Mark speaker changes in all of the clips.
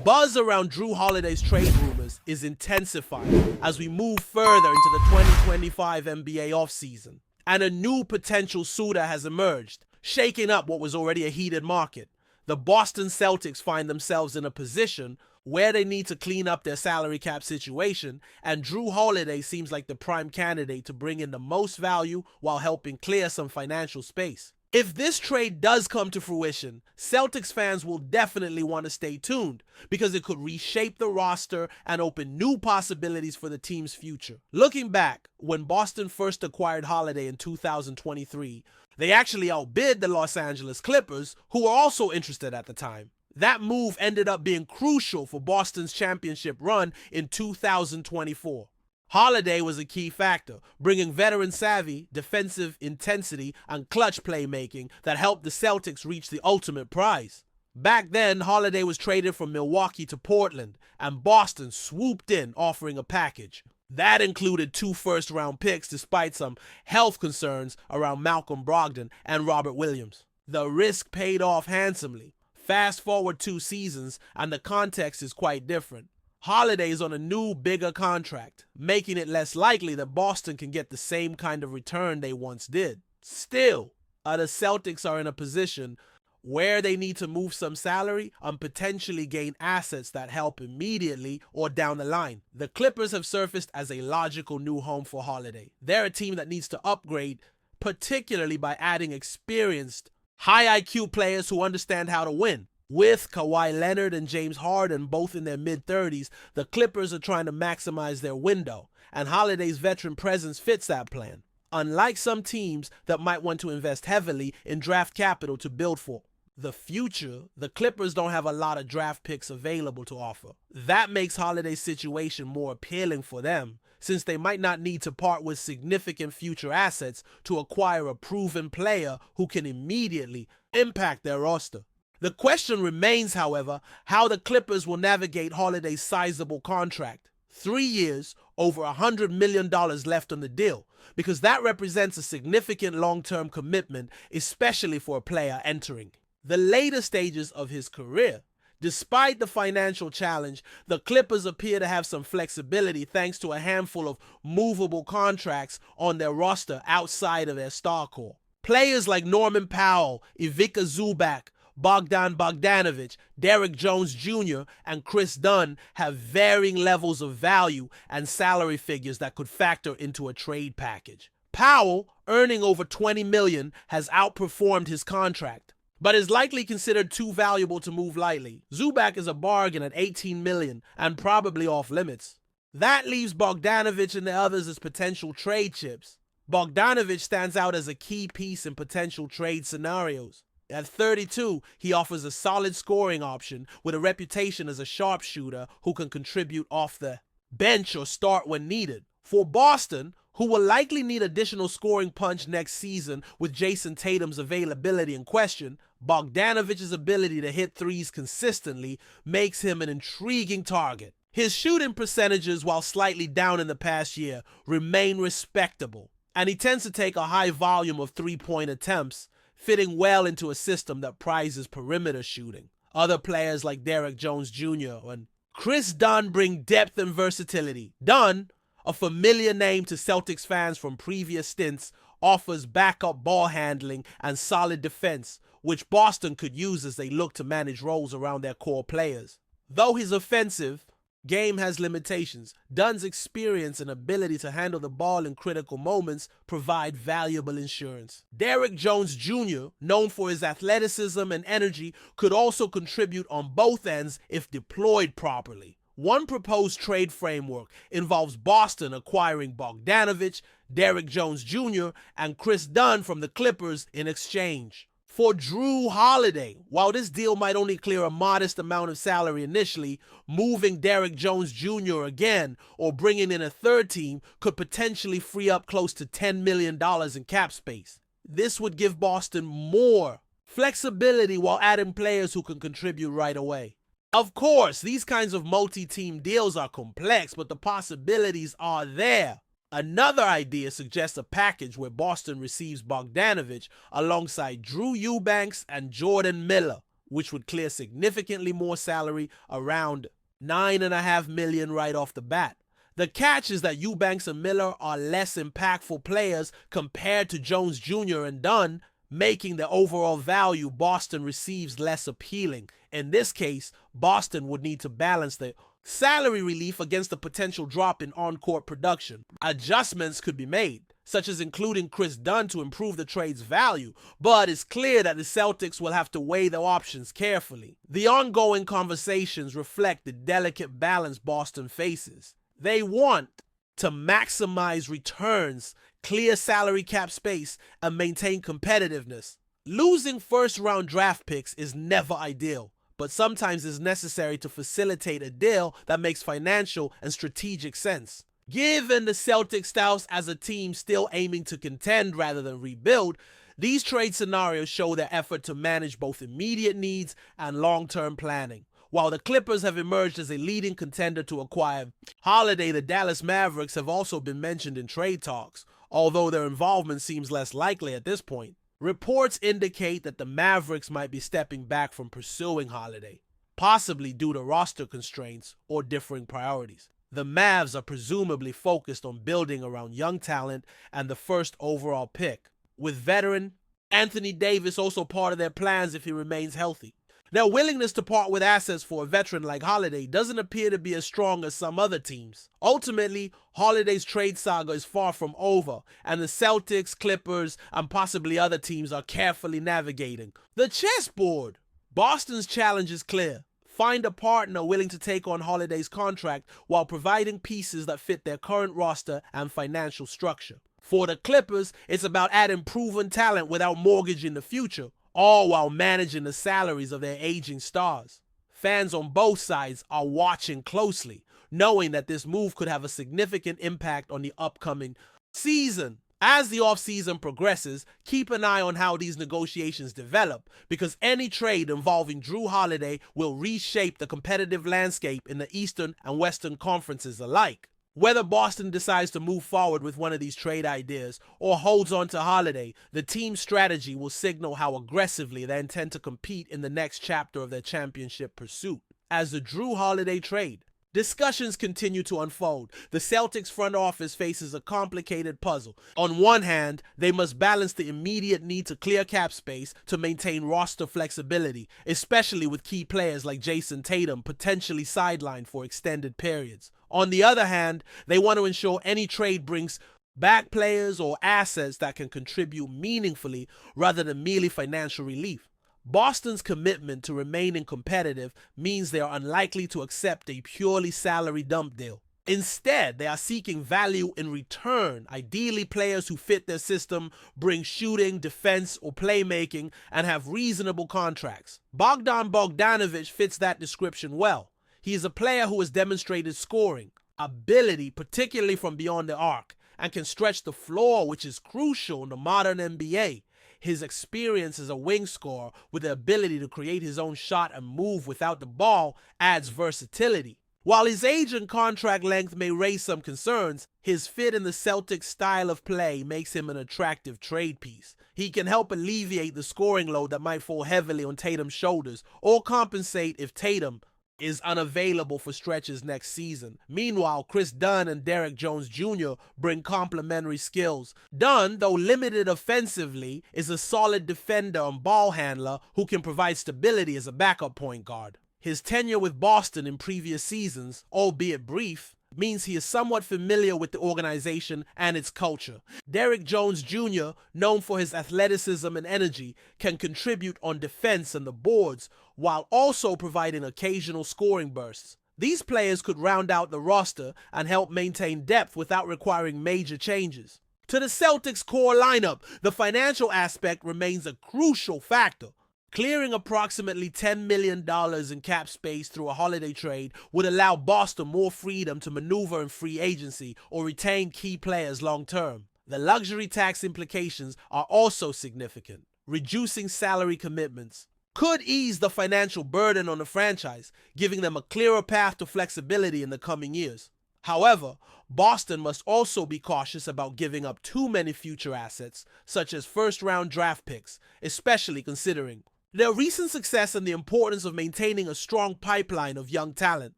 Speaker 1: buzz around Drew Holiday's trade rumors is intensifying as we move further into the 2025 NBA offseason, and a new potential suitor has emerged, shaking up what was already a heated market. The Boston Celtics find themselves in a position where they need to clean up their salary cap situation, and Drew Holiday seems like the prime candidate to bring in the most value while helping clear some financial space. If this trade does come to fruition, Celtics fans will definitely want to stay tuned because it could reshape the roster and open new possibilities for the team's future. Looking back, when Boston first acquired Holiday in 2023, they actually outbid the Los Angeles Clippers, who were also interested at the time. That move ended up being crucial for Boston's championship run in 2024. Holiday was a key factor, bringing veteran savvy, defensive intensity, and clutch playmaking that helped the Celtics reach the ultimate prize. Back then, Holiday was traded from Milwaukee to Portland, and Boston swooped in, offering a package. That included 2 first-round picks despite some health concerns around Malcolm Brogdon and Robert Williams. The risk paid off handsomely. Fast forward 2 seasons, and the context is quite different. Holiday is on a new, bigger contract, making it less likely that Boston can get the same kind of return they once did. Still, the Celtics are in a position where they need to move some salary and potentially gain assets that help immediately or down the line. The Clippers have surfaced as a logical new home for Holiday. They're a team that needs to upgrade, particularly by adding experienced, high IQ players who understand how to win. With Kawhi Leonard and James Harden both in their mid-30s, the Clippers are trying to maximize their window, and Holiday's veteran presence fits that plan. Unlike some teams that might want to invest heavily in draft capital to build for the future, the Clippers don't have a lot of draft picks available to offer. That makes Holiday's situation more appealing for them, since they might not need to part with significant future assets to acquire a proven player who can immediately impact their roster. The question remains, however, how the Clippers will navigate Holiday's sizable contract. 3 years, over $100 million left on the deal, because that represents a significant long-term commitment, especially for a player entering the later stages of his career. Despite the financial challenge, the Clippers appear to have some flexibility thanks to a handful of movable contracts on their roster outside of their star core. Players like Norman Powell, Ivica Zubac, Bogdan Bogdanovic, Derrick Jones Jr., and Chris Dunn have varying levels of value and salary figures that could factor into a trade package. Powell, earning over $20 million, has outperformed his contract, but is likely considered too valuable to move lightly. Zubac is a bargain at $18 million and probably off limits. That leaves Bogdanovic and the others as potential trade chips. Bogdanovic stands out as a key piece in potential trade scenarios. At 32, he offers a solid scoring option with a reputation as a sharpshooter who can contribute off the bench or start when needed. For Boston, who will likely need additional scoring punch next season with JAYSON Tatum's availability in question, Bogdanovic's ability to hit threes consistently makes him an intriguing target. His shooting percentages, while slightly down in the past year, remain respectable, and he tends to take a high volume of three-point attempts, fitting well into a system that prizes perimeter shooting. Other players like Derrick Jones Jr. and Chris Dunn bring depth and versatility. Dunn, a familiar name to Celtics fans from previous stints, offers backup ball handling and solid defense, which Boston could use as they look to manage roles around their core players. Though his offensive game has limitations, Dunn's experience and ability to handle the ball in critical moments provide valuable insurance. Derrick Jones Jr., known for his athleticism and energy, could also contribute on both ends if deployed properly. One proposed trade framework involves Boston acquiring Bogdanovic, Derrick Jones Jr., and Chris Dunn from the Clippers in exchange for Drew Holiday. While this deal might only clear a modest amount of salary initially, moving Derrick Jones Jr. again or bringing in a third team could potentially free up close to $10 million in cap space. This would give Boston more flexibility while adding players who can contribute right away. Of course, these kinds of multi-team deals are complex, but the possibilities are there. Another idea suggests a package where Boston receives Bogdanovic alongside Drew Eubanks and Jordan Miller. which would clear significantly more salary, around $9.5 million right off the bat. The catch is that Eubanks and Miller are less impactful players compared to Jones Jr. and Dunn, making the overall value Boston receives less appealing. In this case, Boston would need to balance the salary relief against the potential drop in on-court production. Adjustments could be made, such as including Chris Dunn to improve the trade's value, but it's clear that the Celtics will have to weigh their options carefully. The ongoing conversations reflect the delicate balance Boston faces. They want to maximize returns, clear salary cap space, and maintain competitiveness. Losing first-round draft picks is never ideal, but sometimes is necessary to facilitate a deal that makes financial and strategic sense. Given the Celtics' status as a team still aiming to contend rather than rebuild, these trade scenarios show their effort to manage both immediate needs and long-term planning. While the Clippers have emerged as a leading contender to acquire Holiday, the Dallas Mavericks have also been mentioned in trade talks, although their involvement seems less likely at this point. Reports indicate that the Mavericks might be stepping back from pursuing Holiday, possibly due to roster constraints or differing priorities. The Mavs are presumably focused on building around young talent and the first overall pick, with veteran Anthony Davis also part of their plans if he remains healthy. Their willingness to part with assets for a veteran like Holiday doesn't appear to be as strong as some other teams. Ultimately, Holiday's trade saga is far from over, and the Celtics, Clippers, and possibly other teams are carefully navigating the chessboard. Boston's challenge is clear. Find a partner willing to take on Holiday's contract while providing pieces that fit their current roster and financial structure. For the Clippers, it's about adding proven talent without mortgaging the future, all while managing the salaries of their aging stars. Fans on both sides are watching closely, knowing that this move could have a significant impact on the upcoming season. As the offseason progresses, keep an eye on how these negotiations develop, because any trade involving Jrue Holiday will reshape the competitive landscape in the Eastern and Western conferences alike. Whether Boston decides to move forward with one of these trade ideas or holds on to Holiday, the team's strategy will signal how aggressively they intend to compete in the next chapter of their championship pursuit. As the Jrue Holiday trade discussions continue to unfold, the Celtics front office faces a complicated puzzle. On one hand, they must balance the immediate need to clear cap space to maintain roster flexibility, especially with key players like JAYSON Tatum potentially sidelined for extended periods. On the other hand, they want to ensure any trade brings back players or assets that can contribute meaningfully rather than merely financial relief. Boston's commitment to remaining competitive means they are unlikely to accept a purely salary dump deal. Instead, they are seeking value in return, ideally players who fit their system, bring shooting, defense, or playmaking, and have reasonable contracts. Bogdan Bogdanovic fits that description well. He is a player who has demonstrated scoring, ability, particularly from beyond the arc, and can stretch the floor, which is crucial in the modern NBA. His experience as a wing scorer with the ability to create his own shot and move without the ball adds versatility. While his age and contract length may raise some concerns, his fit in the Celtics' style of play makes him an attractive trade piece. He can help alleviate the scoring load that might fall heavily on Tatum's shoulders, or compensate if Tatum is unavailable for stretches next season. Meanwhile, Chris Dunn and Derek Jones Jr. bring complementary skills. Dunn, though limited offensively, is a solid defender and ball handler who can provide stability as a backup point guard. His tenure with Boston in previous seasons, albeit brief, means he is somewhat familiar with the organization and its culture. Derek Jones Jr., known for his athleticism and energy, can contribute on defense and the boards while also providing occasional scoring bursts. These players could round out the roster and help maintain depth without requiring major changes. To the Celtics' core lineup, the financial aspect remains a crucial factor. Clearing approximately $10 million in cap space through a Holiday trade would allow Boston more freedom to maneuver in free agency or retain key players long term. The luxury tax implications are also significant. Reducing salary commitments could ease the financial burden on the franchise, giving them a clearer path to flexibility in the coming years. However, Boston must also be cautious about giving up too many future assets, such as first-round draft picks, especially considering their recent success and the importance of maintaining a strong pipeline of young talent.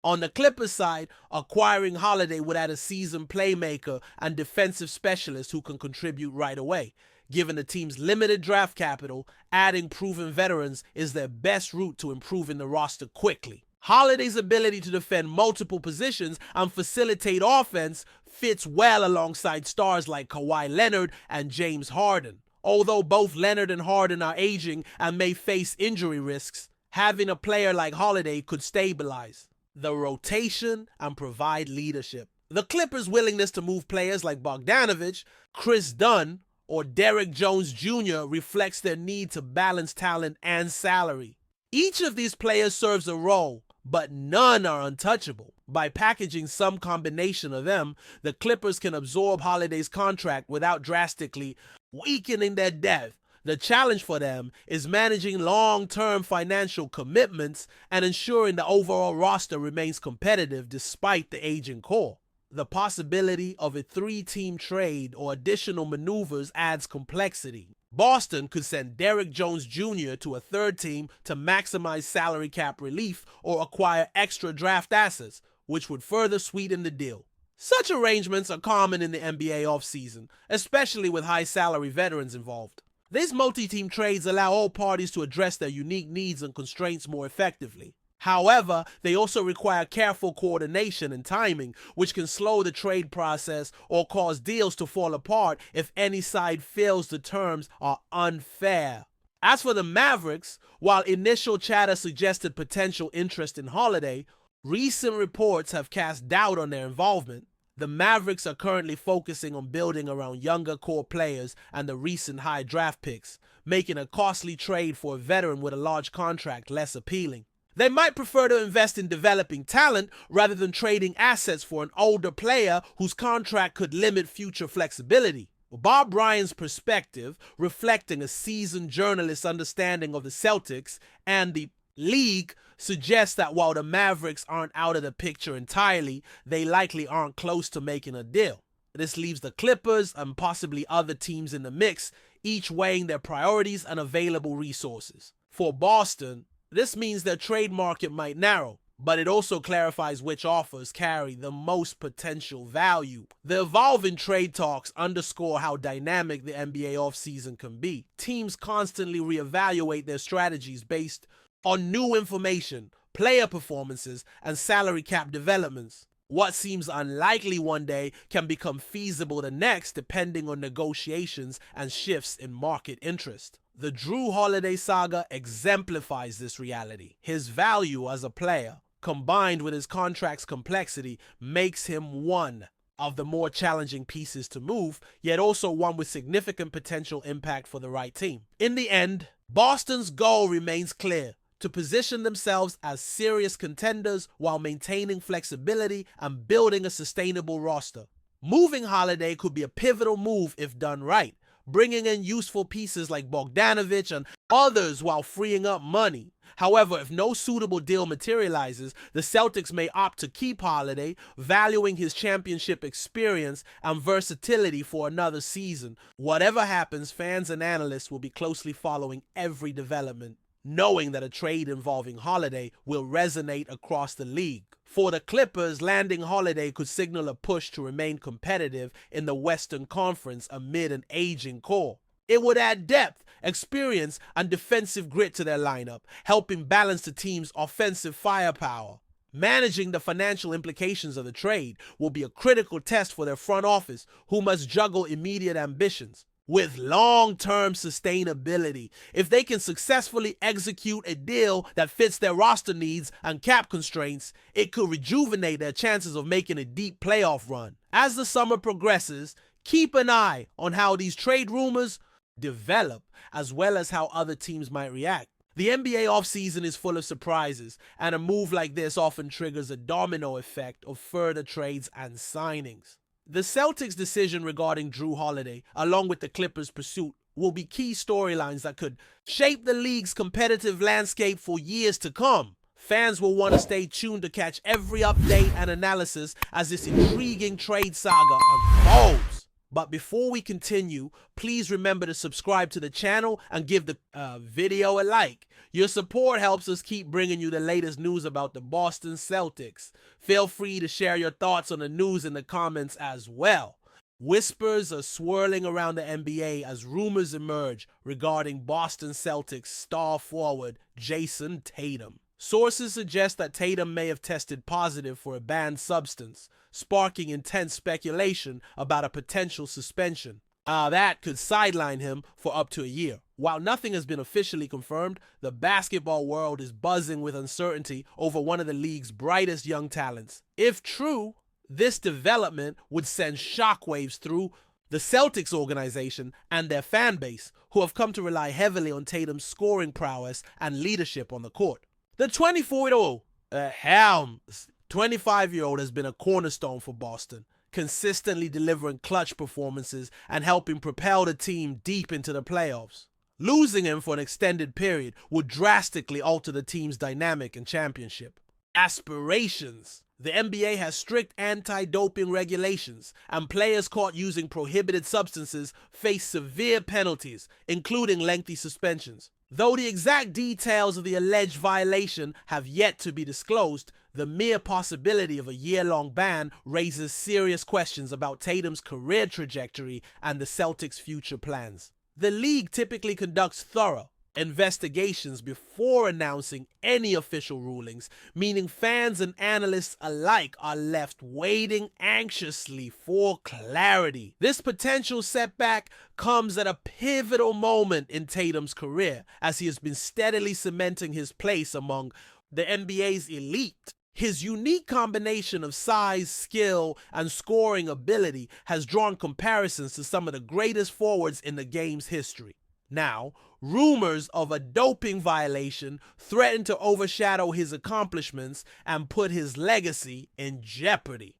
Speaker 1: On the Clippers side, acquiring Holiday would add a seasoned playmaker and defensive specialist who can contribute right away. Given the team's limited draft capital, adding proven veterans is their best route to improving the roster quickly. Holiday's ability to defend multiple positions and facilitate offense fits well alongside stars like Kawhi Leonard and James Harden. Although both Leonard and Harden are aging and may face injury risks, having a player like Holiday could stabilize the rotation and provide leadership. The Clippers' willingness to move players like Bogdanovich, Chris Dunn, or Derrick Jones Jr. reflects their need to balance talent and salary. Each of these players serves a role, but none are untouchable. By packaging some combination of them, the Clippers can absorb Holiday's contract without drastically weakening their depth. The challenge for them is managing long-term financial commitments and ensuring the overall roster remains competitive despite the aging core. The possibility of a 3-team trade or additional maneuvers adds complexity. Boston could send Derrick Jones Jr. to a third team to maximize salary cap relief or acquire extra draft assets, which would further sweeten the deal. Such arrangements are common in the NBA offseason, especially with high-salary veterans involved. These multi-team trades allow all parties to address their unique needs and constraints more effectively. However, they also require careful coordination and timing, which can slow the trade process or cause deals to fall apart if any side feels the terms are unfair. As for the Mavericks, while initial chatter suggested potential interest in Holiday, recent reports have cast doubt on their involvement. The Mavericks are currently focusing on building around younger core players and the recent high draft picks, making a costly trade for a veteran with a large contract less appealing. They might prefer to invest in developing talent rather than trading assets for an older player whose contract could limit future flexibility. Bob Ryan's perspective, reflecting a seasoned journalist's understanding of the Celtics and the league, suggests that while the Mavericks aren't out of the picture entirely, they likely aren't close to making a deal. This leaves the Clippers and possibly other teams in the mix, each weighing their priorities and available resources. For Boston, this means their trade market might narrow, but it also clarifies which offers carry the most potential value. The evolving trade talks underscore how dynamic the NBA offseason can be. Teams constantly reevaluate their strategies based on new information, player performances, and salary cap developments. What seems unlikely one day can become feasible the next, depending on negotiations and shifts in market interest. The Jrue Holiday saga exemplifies this reality. His value as a player, combined with his contract's complexity, makes him one of the more challenging pieces to move, yet also one with significant potential impact for the right team. In the end, Boston's goal remains clear: to position themselves as serious contenders while maintaining flexibility and building a sustainable roster. Moving Holiday could be a pivotal move if done right, bringing in useful pieces like Bogdanovich and others while freeing up money. However, if no suitable deal materializes, the Celtics may opt to keep Holiday, valuing his championship experience and versatility for another season. Whatever happens, fans and analysts will be closely following every development, knowing that a trade involving Holiday will resonate across the league. For the Clippers, landing Holiday could signal a push to remain competitive in the Western Conference amid an aging core. It would add depth, experience, and defensive grit to their lineup, helping balance the team's offensive firepower. Managing the financial implications of the trade will be a critical test for their front office, who must juggle immediate ambitions with long-term sustainability. If they can successfully execute a deal that fits their roster needs and cap constraints, it could rejuvenate their chances of making a deep playoff run. As the summer progresses, keep an eye on how these trade rumors develop, as well as how other teams might react. The NBA offseason is full of surprises, and a move like this often triggers a domino effect of further trades and signings. The Celtics' decision regarding Jrue Holiday, along with the Clippers' pursuit, will be key storylines that could shape the league's competitive landscape for years to come. Fans will want to stay tuned to catch every update and analysis as this intriguing trade saga unfolds. But before we continue, please remember to subscribe to the channel and give the video a like. Your support helps us keep bringing you the latest news about the Boston Celtics. Feel free to share your thoughts on the news in the comments as well. Whispers are swirling around the NBA as rumors emerge regarding Boston Celtics star forward JAYSON Tatum. Sources suggest that Tatum may have tested positive for a banned substance, sparking intense speculation about a potential suspension. That could sideline him for up to a year. While nothing has been officially confirmed, the basketball world is buzzing with uncertainty over one of the league's brightest young talents. If true, this development would send shockwaves through the Celtics organization and their fan base, who have come to rely heavily on Tatum's scoring prowess and leadership on the court. The 25-year-old has been a cornerstone for Boston, consistently delivering clutch performances and helping propel the team deep into the playoffs. Losing him for an extended period would drastically alter the team's dynamic and championship aspirations. The NBA has strict anti-doping regulations, and players caught using prohibited substances face severe penalties, including lengthy suspensions. Though the exact details of the alleged violation have yet to be disclosed, the mere possibility of a year-long ban raises serious questions about Tatum's career trajectory and the Celtics' future plans. The league typically conducts thorough investigations before announcing any official rulings, meaning fans and analysts alike are left waiting anxiously for clarity. This potential setback comes at a pivotal moment in Tatum's career, as he has been steadily cementing his place among the NBA's elite. His unique combination of size, skill, and scoring ability has drawn comparisons to some of the greatest forwards in the game's history. Now, rumors of a doping violation threaten to overshadow his accomplishments and put his legacy in jeopardy.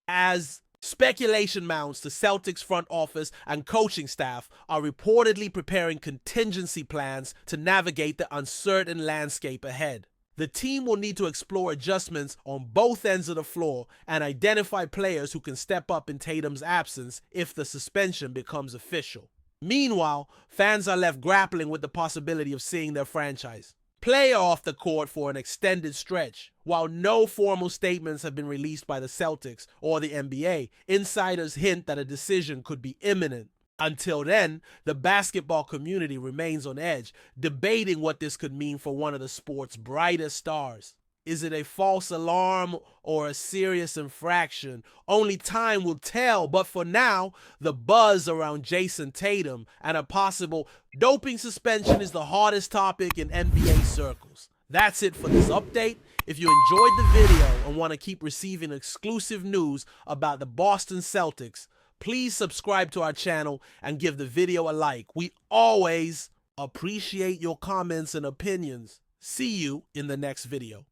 Speaker 1: As speculation mounts, the Celtics front office and coaching staff are reportedly preparing contingency plans to navigate the uncertain landscape ahead. The team will need to explore adjustments on both ends of the floor and identify players who can step up in Tatum's absence if the suspension becomes official. Meanwhile, fans are left grappling with the possibility of seeing their franchise player off the court for an extended stretch. While no formal statements have been released by the Celtics or the NBA, insiders hint that a decision could be imminent. Until then, the basketball community remains on edge, debating what this could mean for one of the sport's brightest stars. Is it a false alarm or a serious infraction? Only time will tell, but for now, the buzz around JAYSON Tatum and a possible doping suspension is the hottest topic in NBA circles. That's it for this update. If you enjoyed the video and want to keep receiving exclusive news about the Boston Celtics, please subscribe to our channel and give the video a like. We always appreciate your comments and opinions. See you in the next video.